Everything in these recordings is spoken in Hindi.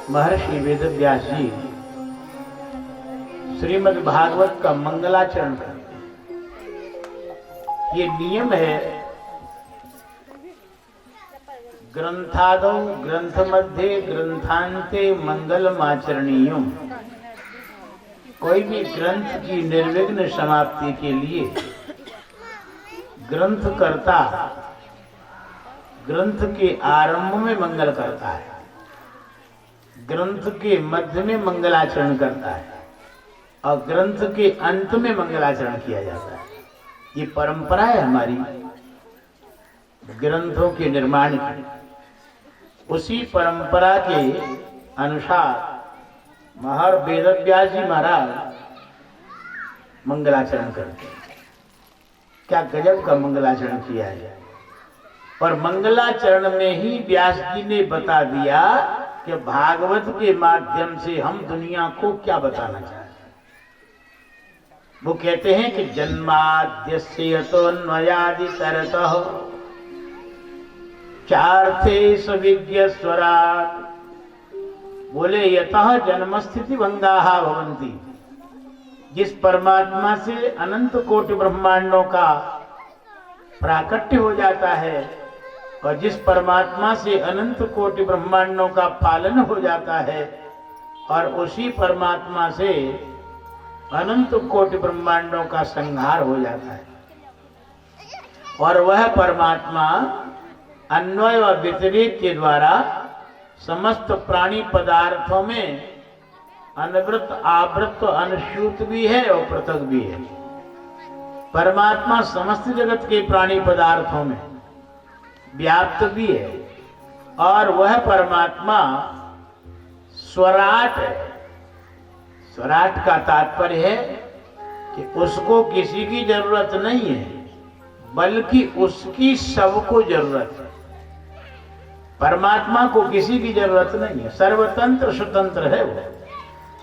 महर्षि वेदव्यास जी श्रीमद् भागवत का मंगलाचरण करते हैं। ये नियम है ग्रंथादौ ग्रंथ मध्य ग्रंथांते मंगलमाचरणीय। कोई भी ग्रंथ की निर्विघ्न समाप्ति के लिए ग्रंथ करता ग्रंथ के आरंभ में मंगल करता है, ग्रंथ के मध्य में मंगलाचरण करता है और ग्रंथ के अंत में मंगलाचरण किया जाता है। ये परंपरा है हमारी ग्रंथों के निर्माण की। उसी परंपरा के अनुसार महर्षि वेदव्यास जी महाराज मंगलाचरण करते हैं। क्या गजब का मंगलाचरण किया है। और मंगलाचरण में ही व्यास जी ने बता दिया कि भागवत के माध्यम से हम दुनिया को क्या बताना चाहते हैं। वो कहते हैं कि जन्माद्यस्य यतोन्मयादितरतः चार्थे सविज्ञ स्वराट। बोले यतः जन्मस्थिति भंगाहा भवन्ति। जिस परमात्मा से अनंत कोटि ब्रह्मांडों का प्राकट्य हो जाता है और जिस परमात्मा से अनंत कोटि ब्रह्मांडों का पालन हो जाता है और उसी परमात्मा से अनंत कोटि ब्रह्मांडों का संहार हो जाता है। और वह परमात्मा अन्वय व व्यतिरेक के द्वारा समस्त प्राणी पदार्थों में अनवृत आवृत अनुस्यूत भी है और पृथक भी है। परमात्मा समस्त जगत के प्राणी पदार्थों में व्याप्त भी है और वह परमात्मा स्वराट है। स्वराट का तात्पर्य है कि उसको किसी की जरूरत नहीं है, बल्कि उसकी सबको जरूरत है। परमात्मा को किसी की जरूरत नहीं है, सर्वतंत्र स्वतंत्र है। वो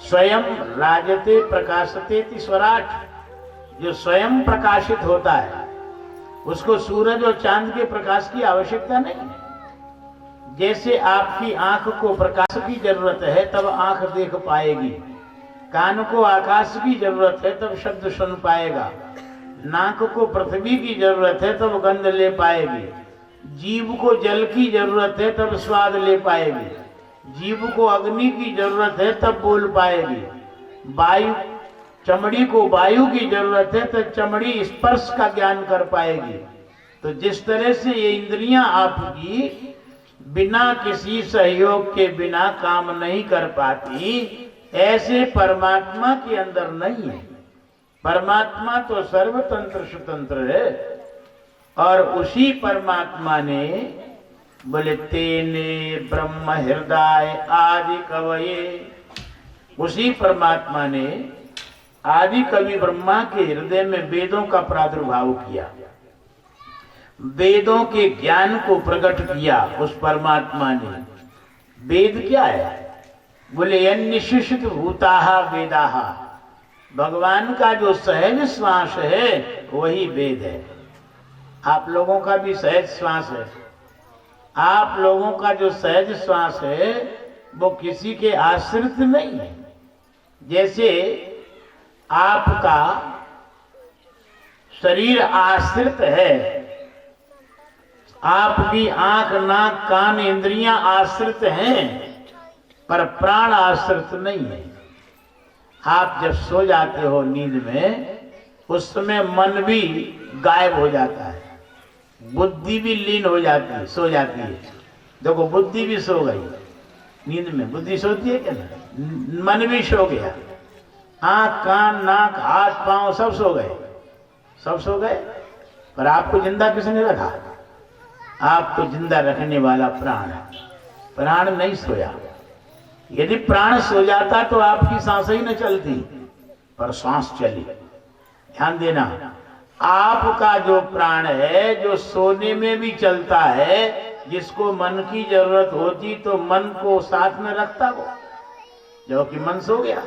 स्वयं राजते प्रकाशते स्वराट। जो स्वयं प्रकाशित होता है उसको सूरज और चांद के प्रकाश की आवश्यकता नहीं है। जैसे आपकी आंख को प्रकाश की जरूरत है तब आंख देख पाएगी, कान को आकाश की जरूरत है तब शब्द सुन पाएगा, नाक को पृथ्वी की जरूरत है तब गंध ले पाएगी, जीभ को जल की जरूरत है तब स्वाद ले पाएगी, जीभ को अग्नि की जरूरत है तब बोल पाएगी, वायु चमड़ी को वायु की जरूरत है तो चमड़ी स्पर्श का ज्ञान कर पाएगी। तो जिस तरह से ये इंद्रियां आपकी बिना किसी सहयोग के बिना काम नहीं कर पाती, ऐसे परमात्मा के अंदर नहीं है। परमात्मा तो सर्वतंत्र स्वतंत्र है और उसी परमात्मा ने बोले तेने ब्रह्म हृदय आदि कवये। उसी परमात्मा ने आदि कवि ब्रह्मा के हृदय में वेदों का प्रादुर्भाव किया, वेदों के ज्ञान को प्रकट किया उस परमात्मा ने। वेद क्या है? बोले यन्निशिषित भूताहा वेदाहा। भगवान का जो सहज श्वास है वही वेद है। आप लोगों का भी सहज श्वास है। आप लोगों का जो सहज श्वास है वो किसी के आश्रित नहीं है। जैसे आपका शरीर आश्रित है, आपकी आंख नाक कान इंद्रियां आश्रित हैं, पर प्राण आश्रित नहीं है। आप जब सो जाते हो नींद में, उस समय मन भी गायब हो जाता है, बुद्धि भी लीन हो जाती है, सो जाती है। देखो बुद्धि भी सो गई नींद में, बुद्धि सोती है क्या ना? मन भी सो गया, आंख कान नाक हाथ पांव सब सो गए, सब सो गए। पर आपको जिंदा किसने रखा? आपको जिंदा रखने वाला प्राण है। प्राण नहीं सोया। यदि प्राण सो जाता तो आपकी सांस ही न चलती, पर सांस चली। ध्यान देना, आपका जो प्राण है जो सोने में भी चलता है, जिसको मन की जरूरत होती तो मन को साथ में रखता वो, जबकि मन सो गया।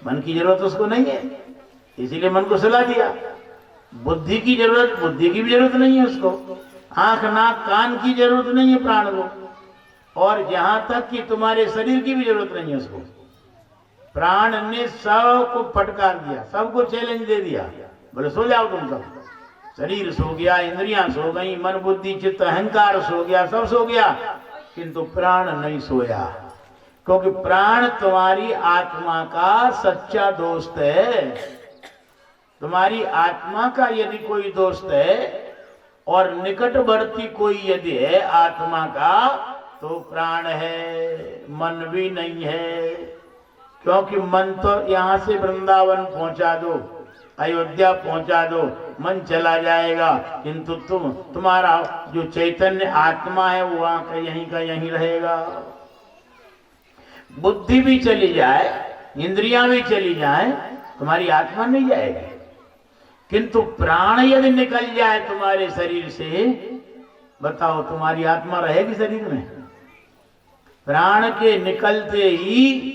मन की जरूरत उसको नहीं है, इसीलिए मन को सुला दिया। बुद्धि की जरूरत, बुद्धि की भी जरूरत नहीं है उसको। आंख नाक कान की जरूरत नहीं है प्राण को, और जहां तक कि तुम्हारे शरीर की भी जरूरत नहीं है उसको। प्राण ने सबको फटकार दिया, सबको चैलेंज दे दिया, बोले सो जाओ तुम सब। शरीर सो गया, इंद्रियां सो गई, मन बुद्धि चित्त अहंकार सो गया, सब सो गया, किंतु प्राण नहीं सोया। क्योंकि प्राण तुम्हारी आत्मा का सच्चा दोस्त है। तुम्हारी आत्मा का यदि कोई दोस्त है और निकटवर्ती कोई यदि है आत्मा का, तो प्राण है, मन भी नहीं है। क्योंकि मन तो यहां से वृंदावन पहुंचा दो, अयोध्या पहुंचा दो, मन चला जाएगा, किंतु तुम्हारा जो चैतन्य आत्मा है वो वहां का यहीं रहेगा। बुद्धि भी चली जाए, इंद्रियां भी चली जाए, तुम्हारी आत्मा नहीं जाएगी। किंतु प्राण यदि निकल जाए तुम्हारे शरीर से, बताओ तुम्हारी आत्मा रहेगी शरीर में? प्राण के निकलते ही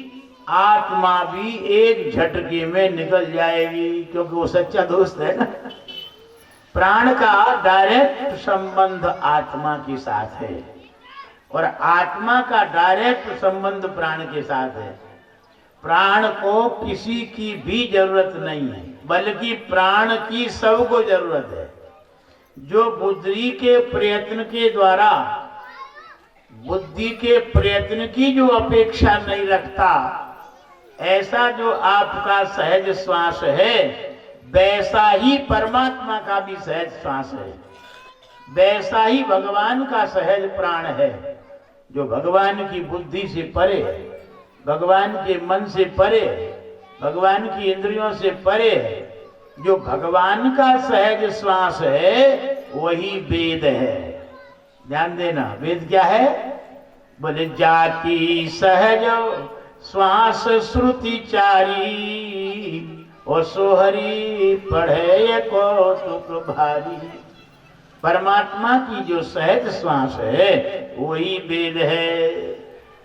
आत्मा भी एक झटके में निकल जाएगी, क्योंकि वो सच्चा दोस्त है ना। प्राण का डायरेक्ट संबंध आत्मा के साथ है और आत्मा का डायरेक्ट संबंध प्राण के साथ है। प्राण को किसी की भी जरूरत नहीं है, बल्कि प्राण की सबको जरूरत है। जो बुद्धि के प्रयत्न के द्वारा, बुद्धि के प्रयत्न की जो अपेक्षा नहीं रखता, ऐसा जो आपका सहज श्वास है, वैसा ही परमात्मा का भी सहज श्वास है, वैसा ही भगवान का सहज प्राण है, जो भगवान की बुद्धि से परे, भगवान के मन से परे, भगवान की इंद्रियों से परे, जो भगवान का सहज श्वास है वही वेद है। ध्यान देना, वेद क्या है? बोले जाकी सहज श्वास श्रुति चारी, और सोहरी पढ़े कौतुक भारी। परमात्मा की जो सहज श्वास है वही वेद है।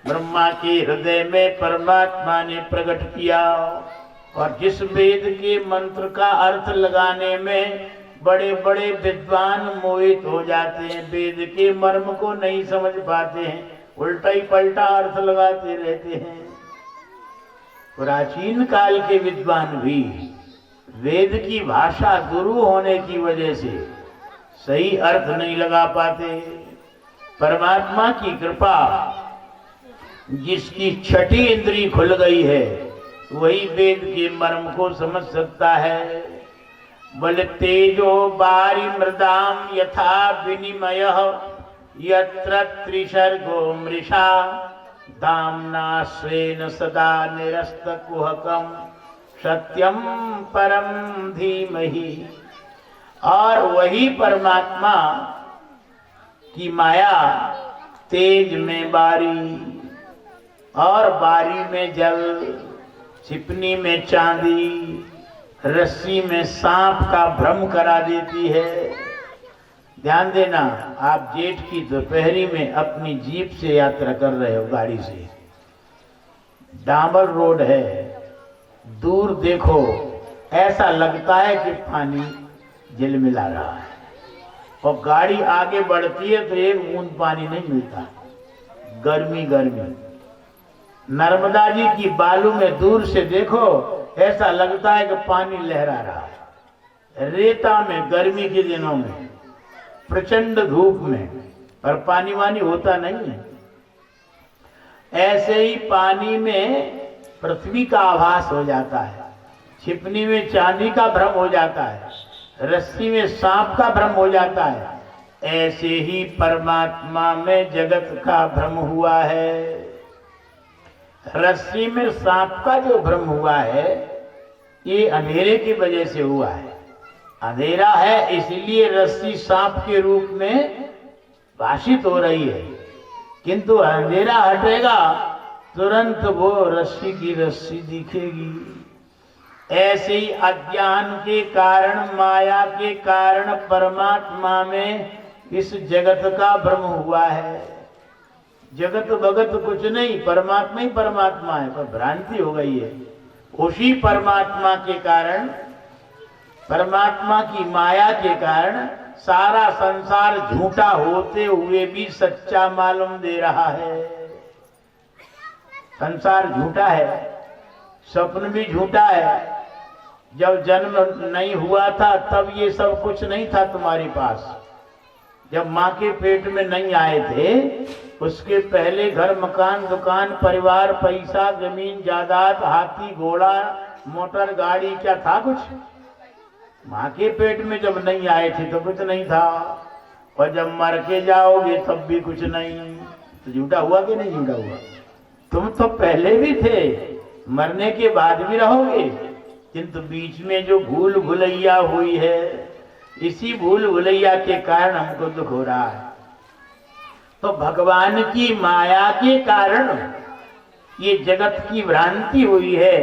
ब्रह्मा के हृदय में परमात्मा ने प्रकट किया, और जिस वेद के मंत्र का अर्थ लगाने में बड़े बड़े विद्वान मोहित हो जाते हैं, वेद के मर्म को नहीं समझ पाते हैं, उल्टा ही पलटा अर्थ लगाते रहते हैं। प्राचीन काल के विद्वान भी वेद की भाषा गुरु होने की वजह से सही अर्थ नहीं लगा पाते। परमात्मा की कृपा, जिसकी छठी इंद्री खुल गई है, वही वेद के मर्म को समझ सकता है। बल तेजो बारी मृदाम यथा विनिमय, यत्र त्रिसर्गो मृषा, दाम्ना स्वेन सदा निरस्त कुहकम, सत्यम परम धीमहि। और वही परमात्मा की माया तेज में बारी, और बारी में जल, छिपनी में चांदी, रस्सी में सांप का भ्रम करा देती है। ध्यान देना, आप जेठ की दोपहरी में अपनी जीप से यात्रा कर रहे हो, गाड़ी से, डामर रोड है, दूर देखो ऐसा लगता है कि पानी झिलमिला रहा है, और गाड़ी आगे बढ़ती है तो एक बूंद पानी नहीं मिलता, गर्मी गर्मी। नर्मदा जी की बालू में दूर से देखो, ऐसा लगता है कि पानी लहरा रहा है। रेता में गर्मी के दिनों में, प्रचंड धूप में, पर पानी वानी होता नहीं है। ऐसे ही पानी में पृथ्वी का आभास हो जाता है, छिपनी में चांदी का भ्रम हो जाता है, रस्सी में सांप का भ्रम हो जाता है। ऐसे ही परमात्मा में जगत का भ्रम हुआ है। रस्सी में सांप का जो भ्रम हुआ है, ये अंधेरे की वजह से हुआ है। अंधेरा है इसलिए रस्सी सांप के रूप में भाषित हो रही है, किंतु अंधेरा हटेगा तुरंत वो रस्सी की रस्सी दिखेगी। ऐसे ही अज्ञान के कारण, माया के कारण परमात्मा में इस जगत का भ्रम हुआ है। जगत भगत कुछ नहीं, परमात्मा ही परमात्मा है, पर भ्रांति हो गई है। उसी परमात्मा के कारण, परमात्मा की माया के कारण सारा संसार झूठा होते हुए भी सच्चा मालूम दे रहा है। संसार झूठा है, स्वप्न भी झूठा है। जब जन्म नहीं हुआ था तब ये सब कुछ नहीं था तुम्हारे पास। जब माँ के पेट में नहीं आए थे उसके पहले घर मकान दुकान परिवार पैसा जमीन जायदाद हाथी घोड़ा मोटर गाड़ी क्या था कुछ? माँ के पेट में जब नहीं आए थे तो कुछ नहीं था, और जब मर के जाओगे तब भी कुछ नहीं। तो झूठा हुआ कि नहीं झूठा हुआ? तुम तो पहले भी थे, मरने के बाद भी रहोगे, किंतु बीच में जो भूल भुलैया हुई है इसी भूल भुलैया के कारण हमको दुख हो रहा है। तो भगवान की माया के कारण ये जगत की भ्रांति हुई है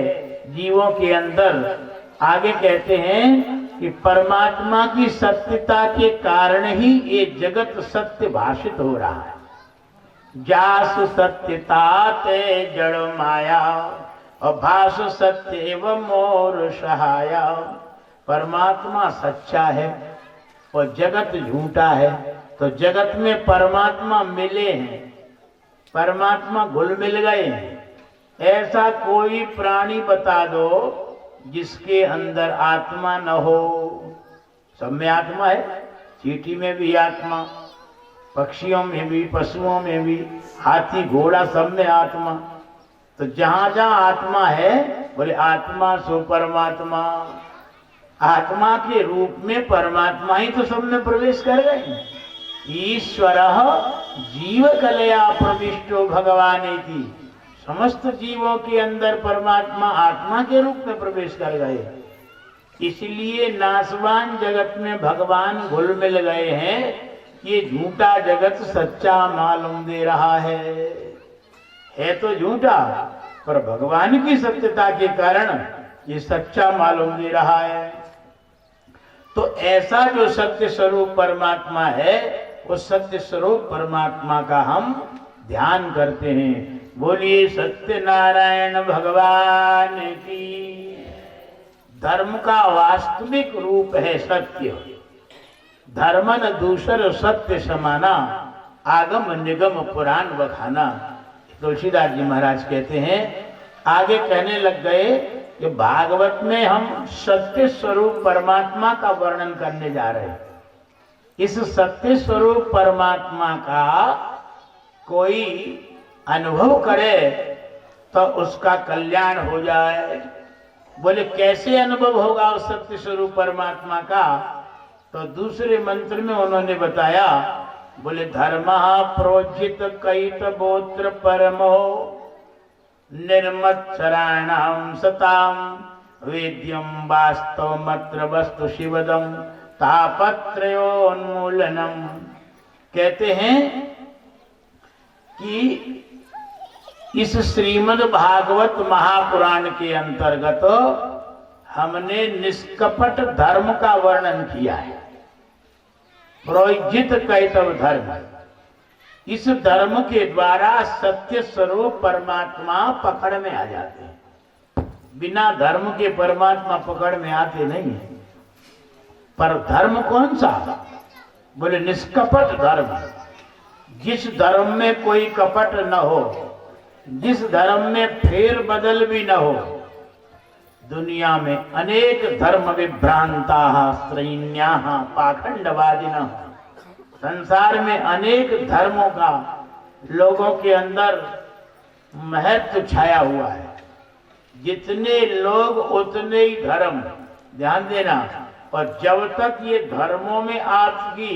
जीवों के अंदर। आगे कहते हैं कि परमात्मा की सत्यता के कारण ही ये जगत सत्य भाषित हो रहा है। जासु सत्यता ते जड़ माया और भाष सत्य एवं मोर सहाया। परमात्मा सच्चा है और जगत झूठा है, तो जगत में परमात्मा मिले हैं, परमात्मा घुल मिल गए हैं। ऐसा कोई प्राणी बता दो जिसके अंदर आत्मा न हो। सब में आत्मा है, चींटी में भी आत्मा, पक्षियों में भी, पशुओं में भी, हाथी घोड़ा सब में आत्मा। तो जहां जहां आत्मा है बोले आत्मा सो परमात्मा। आत्मा के रूप में परमात्मा ही तो सब में प्रवेश कर गए। ईश्वर जीव कलया प्रविष्टो भगवानेति। समस्त जीवों के अंदर परमात्मा आत्मा के रूप में प्रवेश कर गए। इसलिए नासवान जगत में भगवान घुल मिल गए हैं। ये झूठा जगत सच्चा मालूम दे रहा है तो झूठा, पर भगवान की सत्यता के कारण ये सच्चा मालूम दे रहा है। तो ऐसा जो सत्य स्वरूप परमात्मा है उस सत्य स्वरूप परमात्मा का हम ध्यान करते हैं। बोलिए सत्यनारायण भगवान की। धर्म का वास्तविक रूप है सत्य। धर्मन दूसर सत्य समाना, आगम निगम पुराण बखाना। तुलसीदास जी महाराज कहते हैं, आगे कहने लग गए कि भागवत में हम सत्य स्वरूप परमात्मा का वर्णन करने जा रहे हैं। इस सत्य स्वरूप परमात्मा का कोई अनुभव करे तो उसका कल्याण हो जाए। बोले कैसे अनुभव होगा उस सत्य स्वरूप परमात्मा का? तो दूसरे मंत्र में उन्होंने बताया, बोले धर्म प्रोजित कैत बोत्र परमो निर्मत्सराणाम सताम वेद्यम वास्तव मत्र वस्तु शिवदम तापत्रयोन्मूलनम। कहते हैं कि इस श्रीमद् भागवत महापुराण के अंतर्गत हमने निष्कपट धर्म का वर्णन किया है। प्रोजित कैतव धर्म, इस धर्म के द्वारा सत्य स्वरूप परमात्मा पकड़ में आ जाते हैं। बिना धर्म के परमात्मा पकड़ में आते नहीं है। पर धर्म कौन सा? बोले निष्कपट धर्म। जिस धर्म में कोई कपट न हो, जिस धर्म में फेर बदल भी न हो। दुनिया में अनेक धर्म विभ्रांता स्त्रैन्या पाखंडवादिना। संसार में अनेक धर्मों का लोगों के अंदर महत्व छाया हुआ है। जितने लोग उतने ही धर्म, ध्यान देना। और जब तक ये धर्मों में आपकी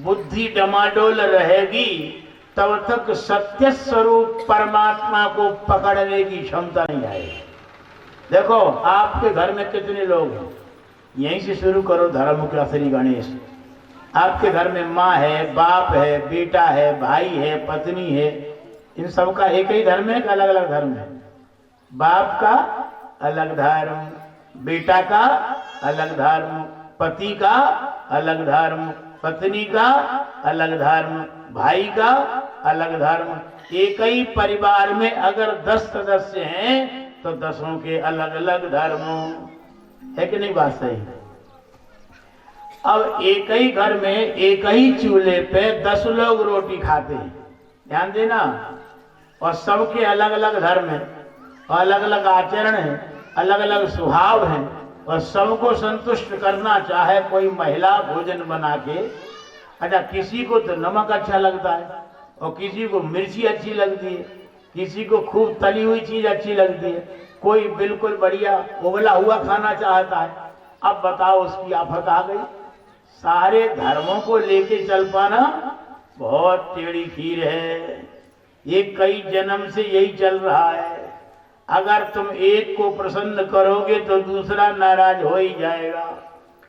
बुद्धि डमाडोल रहेगी तब तक सत्य स्वरूप परमात्मा को पकड़ने की क्षमता नहीं आएगी। देखो आपके घर में कितने लोग हैं, यहीं से शुरू करो धर्म का श्री गणेश। आपके घर में माँ है, बाप है, बेटा है, भाई है, पत्नी है। इन सब का एक ही धर्म है कि अलग अलग धर्म है? बाप का अलग धर्म, बेटा का अलग धर्म, पति का अलग धर्म, पत्नी का अलग धर्म, भाई का अलग धर्म। एक ही परिवार में अगर 10 सदस्य हैं तो 10 के अलग अलग धर्म है कि नहीं? बात सही। अब एक ही घर में एक ही चूल्हे पे 10 लोग रोटी खाते हैं, ध्यान देना, और सबके अलग अलग धर्म है, अलग अलग आचरण है, अलग अलग स्वभाव है, और सबको संतुष्ट करना चाहे कोई महिला भोजन बना के, अच्छा किसी को तो नमक अच्छा लगता है और किसी को मिर्ची अच्छी लगती है, किसी को खूब तली हुई चीज अच्छी लगती है, कोई बिल्कुल बढ़िया उबला हुआ खाना चाहता है। अब बताओ उसकी आफत आ गई। सारे धर्मों को लेके चल पाना बहुत टेढ़ी खीर है। ये कई जन्म से यही चल रहा है। अगर तुम एक को प्रसन्न करोगे तो दूसरा नाराज हो ही जाएगा।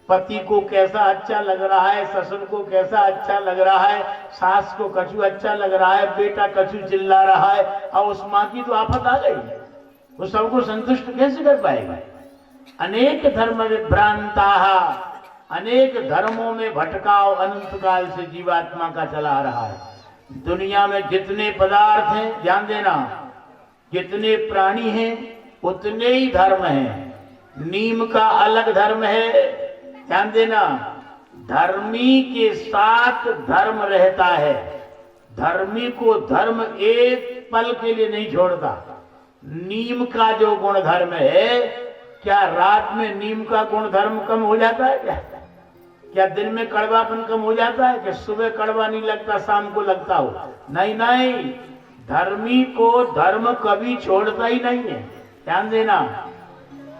पति को कैसा अच्छा लग रहा है, ससुर को कैसा अच्छा लग रहा है, सास को कछू अच्छा लग रहा है, बेटा कछू चिल्ला रहा है, और उस माँ की तो आफत आ गई, वो सबको संतुष्ट कैसे कर पाएगा। अनेक धर्म विभ्रांता, अनेक धर्मों में भटकाव अनंत काल से जीवात्मा का चला रहा है। दुनिया में जितने पदार्थ हैं, ध्यान देना, जितने प्राणी हैं उतने ही धर्म हैं। नीम का अलग धर्म है, ध्यान देना, धर्मी के साथ धर्म रहता है। धर्मी को धर्म एक पल के लिए नहीं छोड़ता। नीम का जो गुण धर्म है, क्या रात में नीम का गुण धर्म कम हो जाता है क्या दिन में कड़वापन कम हो जाता है कि सुबह कड़वा नहीं लगता शाम को लगता हो? नहीं नहीं, धर्मी को धर्म कभी छोड़ता ही नहीं है। ध्यान देना,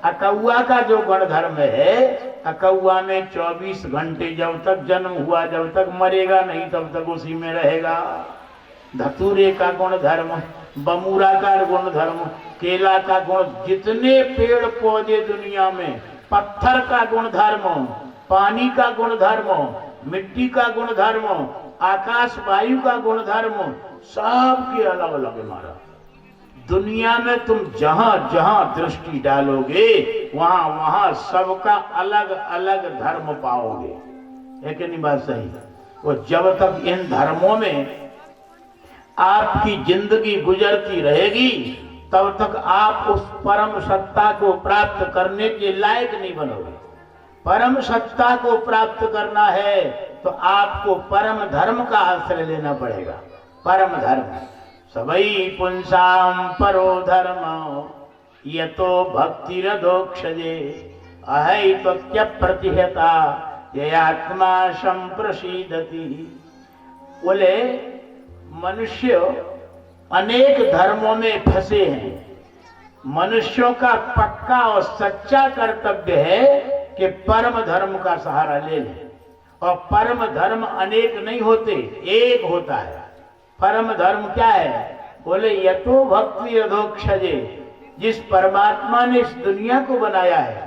अकौआ का जो गुण धर्म है, अकौआ में 24 घंटे जब तक जन्म हुआ, जब तक मरेगा नहीं तब तक उसी में रहेगा। धतूरे का गुण धर्म, बमूरा का गुण धर्म, केला का गुण, जितने पेड़ पौधे दुनिया में, पत्थर का गुण धर्म, पानी का गुण धर्म, मिट्टी का गुण धर्म, आकाश वायु का गुण धर्म, सब के अलग अलग है हमारा। दुनिया में तुम जहां जहां दृष्टि डालोगे वहां वहां सबका अलग अलग धर्म पाओगे। है कि नहीं बात सही? वो जब तक इन धर्मों में आपकी जिंदगी गुजरती रहेगी तब तक आप उस परम सत्ता को प्राप्त करने के लायक नहीं बनोगे। परम सत्ता को प्राप्त करना है तो आपको परम धर्म का आश्रय लेना पड़ेगा। परम धर्म सबई पुंसाम परो धर्म यतो भक्तिरधोक्षजे अहैत्वत्य प्रतिहता ययात्मा संप्रसीदति। बोले मनुष्य अनेक धर्मों में फंसे हैं। मनुष्यों का पक्का और सच्चा कर्तव्य है कि परम धर्म का सहारा ले लें। और परम धर्म अनेक नहीं होते, एक होता है। परम धर्म क्या है? बोले यतो भक्ति अधोक्षजे, जिस परमात्मा ने इस दुनिया को बनाया है,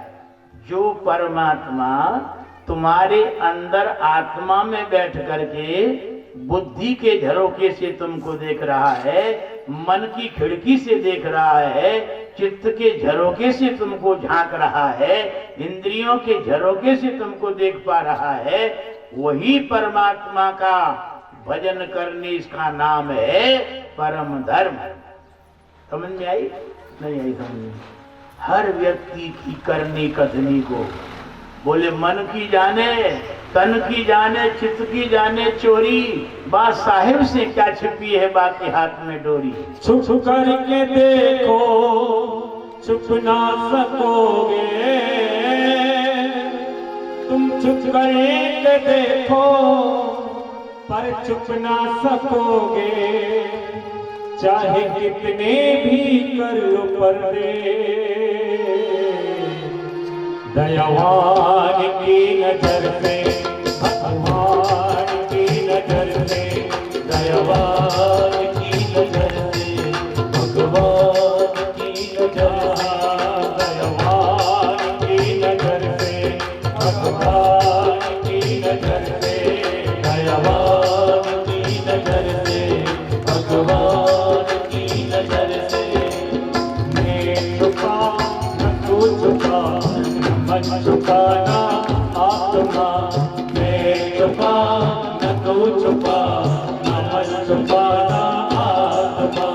जो परमात्मा तुम्हारे अंदर आत्मा में बैठ करके बुद्धि के झरोके से तुमको देख रहा है, मन की खिड़की से देख रहा है, चित्त के झरोके से तुमको झांक रहा है, इंद्रियों के झरोके से तुमको देख पा रहा है, वही परमात्मा का भजन करने इसका नाम है परम धर्म। समझ में आई? नहीं आई समझ में? हर व्यक्ति की करनी कथनी को, बोले मन की जाने, तन की जाने, चित्त की जाने चोरी, बात साहिब से क्या छिपी है बाकी हाथ में डोरी। छुप करके देखो छुप ना सकोगे, तुम छुप करके देखो पर छुप ना सकोगे, चाहे कितने भी कर लो पर्दे। दयावान की नजर से, भगवान की नजर से, दयावान की नजर से, भगवान की नजर से, दयावान की नजर से, भगवान की नजर से, दयावान की नजर से, भगवान की नजर से। मैं छुपा न तू छुपा, मन छुपाना आत्मा, मैं छुपा न तू छुपा, मन छुपाना आत्मा।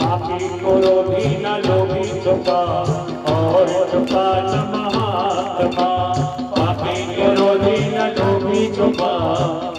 पापी को लोभी न लोभी छुपा, और छुपा न महात्मा। पापी को लोभी न छुपा